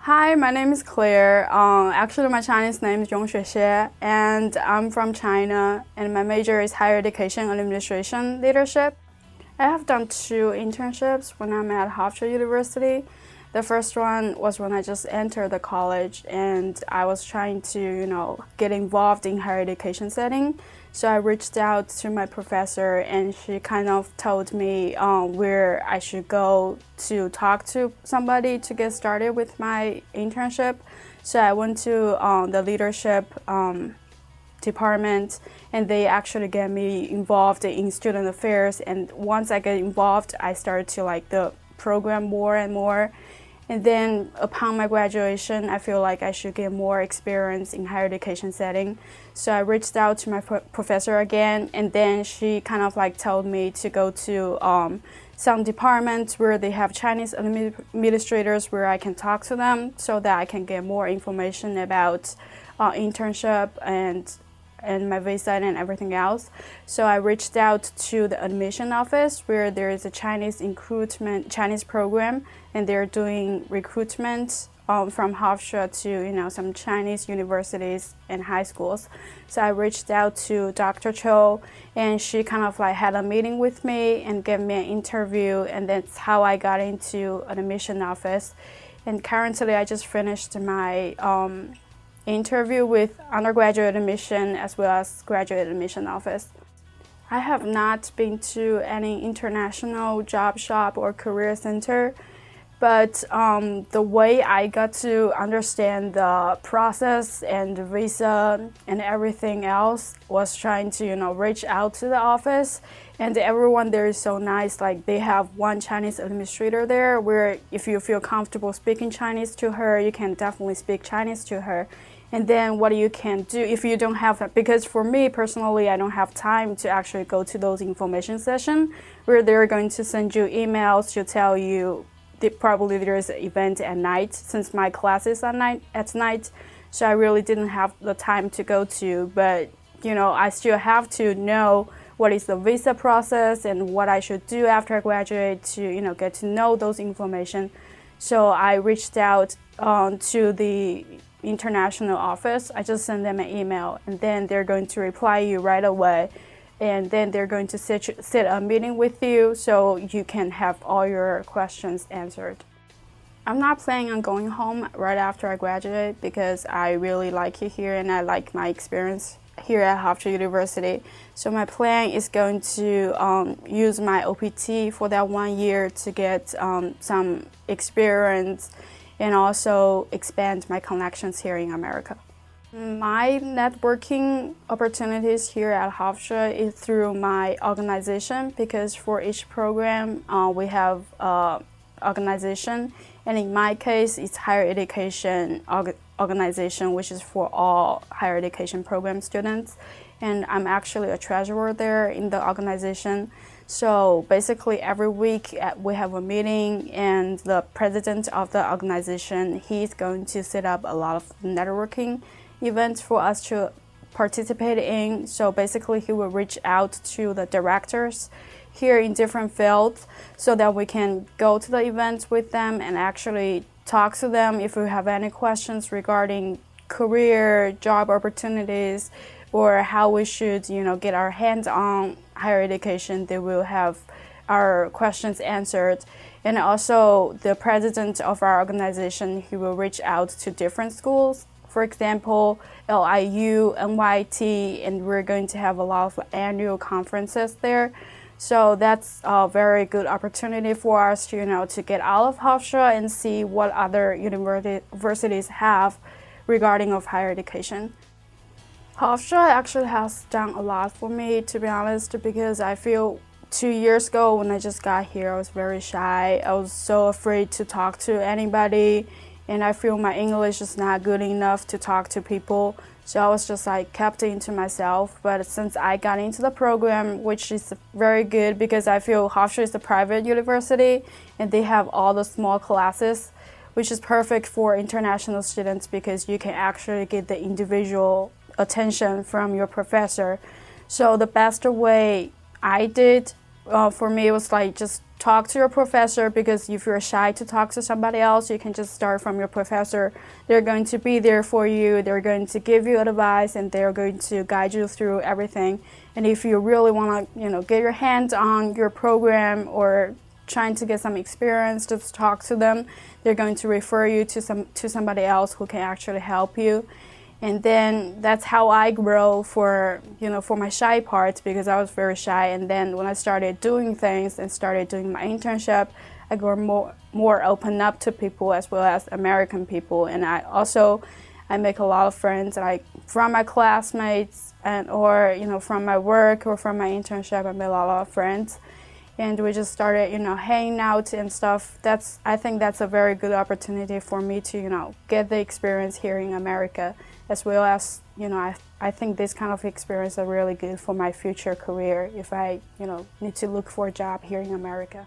Hi, my name is Claire. Actually, my Chinese name is Yongxue Xie, and I'm from China, and my major is Higher Education Administration Leadership. I have done two internships when I'm at Hofstra University. The first one was when I just entered the college and I was trying to, get involved in higher education setting. So I reached out to my professor and she kind of told me where I should go to talk to somebody to get started with my internship. So I went to the leadership department and they actually get me involved in student affairs, and once I get involved I started to like the program more and more, and then upon my graduation I feel like I should get more experience in higher education setting. So I reached out to my professor again, and then she kind of like told me to go to some departments where they have Chinese administrators where I can talk to them so that I can get more information about internship and my visa and everything else. So I reached out to the admission office where there is a Chinese program, and they're doing recruitment from Hofstra to some Chinese universities and high schools. So I reached out to Dr. Cho, and she kind of like had a meeting with me and gave me an interview, and that's how I got into an admission office. And currently I just finished my interview with undergraduate admission as well as graduate admission office. I have not been to any international job shop or career center, but the way I got to understand the process and the visa and everything else was trying to reach out to the office, and everyone there is so nice. Like they have one Chinese administrator there where if you feel comfortable speaking Chinese to her, you can definitely speak Chinese to her. And then what you can do if you don't have that, because for me personally I don't have time to actually go to those information sessions where they're going to send you emails to tell you probably there's an event at night, since my class is at night. So I really didn't have the time to go to, but I still have to know what is the visa process and what I should do after I graduate to get to know those information. So I reached out to the international office. I just send them an email, and then they're going to reply you right away, and then they're going to sit a meeting with you so you can have all your questions answered. I'm not planning on going home right after I graduate because I really like it here and I like my experience here at Hofstra University. So my plan is going to use my OPT for that 1 year to get some experience and also expand my connections here in America. My networking opportunities here at Hofstra is through my organization, because for each program we have organization, and in my case it's higher education organization, which is for all higher education program students, and I'm actually a treasurer there in the organization. So basically every week we have a meeting, and the president of the organization, he's going to set up a lot of networking events for us to participate in. So basically he will reach out to the directors here in different fields so that we can go to the events with them and actually talk to them if we have any questions regarding career, job opportunities, or how we should, get our hands on higher education. They will have our questions answered. And also the president of our organization, he will reach out to different schools. For example, LIU, NYT, and we're going to have a lot of annual conferences there. So that's a very good opportunity for us to, to get out of Hofstra and see what other universities have regarding of higher education. Hofstra actually has done a lot for me, to be honest, because I feel 2 years ago when I just got here, I was very shy. I was so afraid to talk to anybody, and I feel my English is not good enough to talk to people. So I was just like kept it to myself. But since I got into the program, which is very good because I feel Hofstra is a private university and they have all the small classes, which is perfect for international students because you can actually get the individual attention from your professor. So the best way I did for me was like just talk to your professor, because if you're shy to talk to somebody else, you can just start from your professor. They're going to be there for you. They're going to give you advice, and they're going to guide you through everything. And if you really want to, get your hands on your program or trying to get some experience, just talk to them. They're going to refer you to somebody else who can actually help you. And then that's how I grow for my shy part, because I was very shy. And then when I started doing things and started doing my internship, I got more open up to people as well as American people. And I make a lot of friends, like from my classmates or from my work or from my internship. I made a lot of friends. And we just started, hanging out and stuff. I think that's a very good opportunity for me to, get the experience here in America, as well as, I think this kind of experience are really good for my future career if I, need to look for a job here in America.